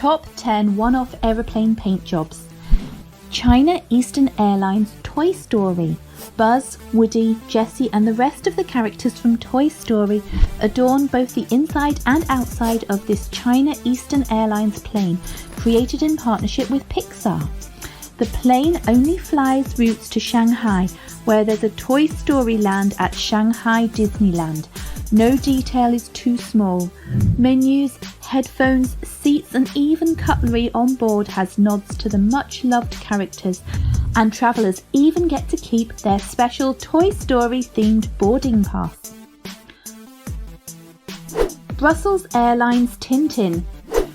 Top 10 One-Off Aeroplane Paint Jobs. China Eastern Airlines Toy Story. Buzz, Woody, Jessie and the rest of the characters from Toy Story adorn both the inside and outside of this China Eastern Airlines plane, created in partnership with Pixar. The plane only flies routes to Shanghai, where there's a Toy Story land at Shanghai Disneyland. No detail is too small. Menus, headphones, seats and even cutlery on board has nods to the much loved characters, and travellers even get to keep their special Toy Story themed boarding pass. Brussels Airlines Tintin.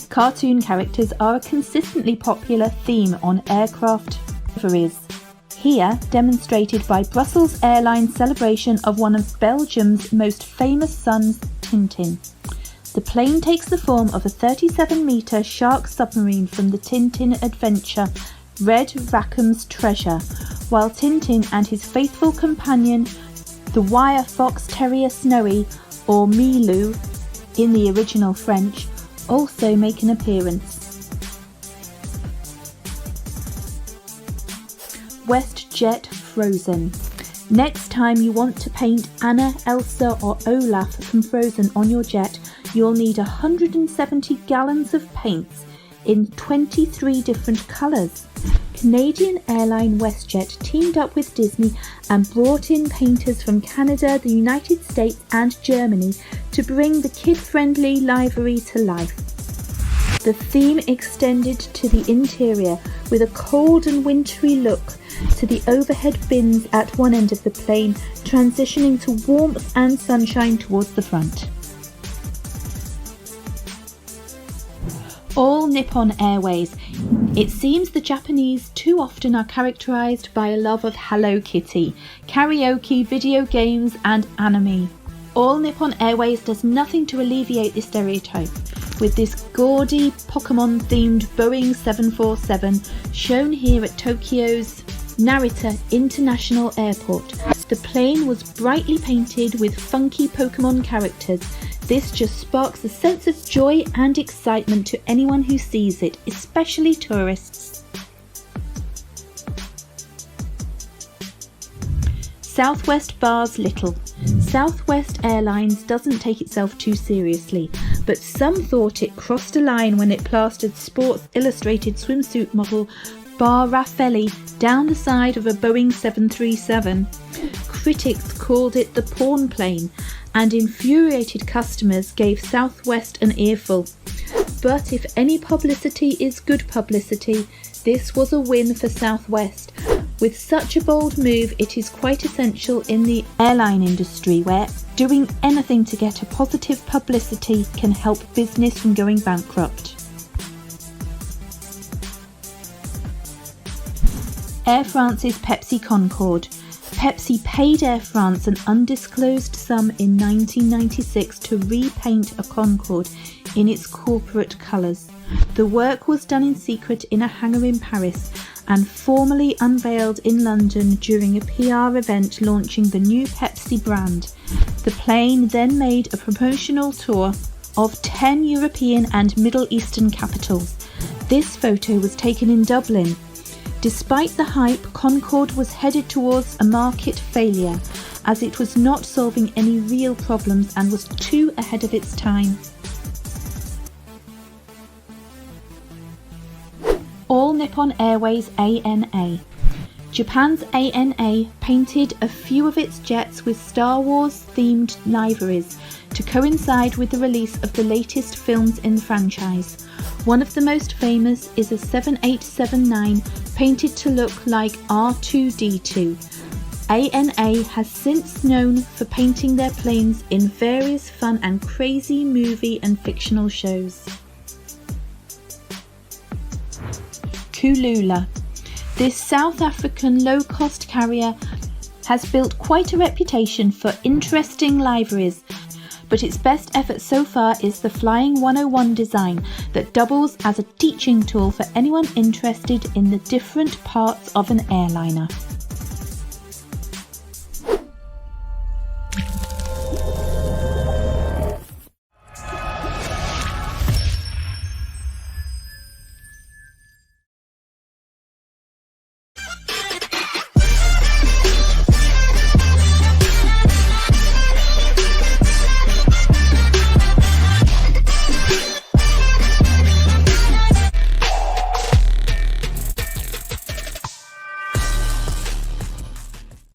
Cartoon characters are a consistently popular theme on aircraft liveries. Here, demonstrated by Brussels Airlines' celebration of one of Belgium's most famous sons, Tintin. The plane takes the form of a 37-metre shark submarine from the Tintin adventure, Red Rackham's Treasure, while Tintin and his faithful companion, the wire fox terrier Snowy, or Milou in the original French, also make an appearance. Westjet Frozen. Next time you want to paint Anna, Elsa or Olaf from Frozen on your jet, you'll need 170 gallons of paints in 23 different colours. Canadian airline Westjet teamed up with Disney and brought in painters from Canada, the United States and Germany to bring the kid-friendly livery to life. The theme extended to the interior with a cold and wintry look to the overhead bins at one end of the plane, transitioning to warmth and sunshine towards the front. All Nippon Airways. It seems the Japanese too often are characterised by a love of Hello Kitty, karaoke, video games and anime. All Nippon Airways does nothing to alleviate this stereotype, with this gaudy Pokemon-themed Boeing 747 shown here at Tokyo's Narita International Airport. The plane was brightly painted with funky Pokemon characters. This just sparks a sense of joy and excitement to anyone who sees it, especially tourists. Southwest bars little. Southwest Airlines doesn't take itself too seriously, but some thought it crossed a line when it plastered Sports Illustrated swimsuit model Bar Raffaelli down the side of a Boeing 737. Critics called it the porn plane, and infuriated customers gave Southwest an earful. But if any publicity is good publicity, this was a win for Southwest. With such a bold move, it is quite essential in the airline industry, where doing anything to get a positive publicity can help business from going bankrupt. Air France's Pepsi Concorde. Pepsi paid Air France an undisclosed sum in 1996 to repaint a Concorde in its corporate colours. The work was done in secret in a hangar in Paris and formally unveiled in London during a PR event launching the new Pepsi brand. The plane then made a promotional tour of 10 European and Middle Eastern capitals. This photo was taken in Dublin. Despite the hype, Concorde was headed towards a market failure, as it was not solving any real problems and was too ahead of its time. All Nippon Airways ANA. Japan's ANA painted a few of its jets with Star Wars themed liveries to coincide with the release of the latest films in the franchise. One of the most famous is a 7879 painted to look like R2-D2. ANA has since known for painting their planes in various fun and crazy movie and fictional shows. Kulula. This South African low-cost carrier has built quite a reputation for interesting liveries, but its best effort so far is the Flying 101 design that doubles as a teaching tool for anyone interested in the different parts of an airliner.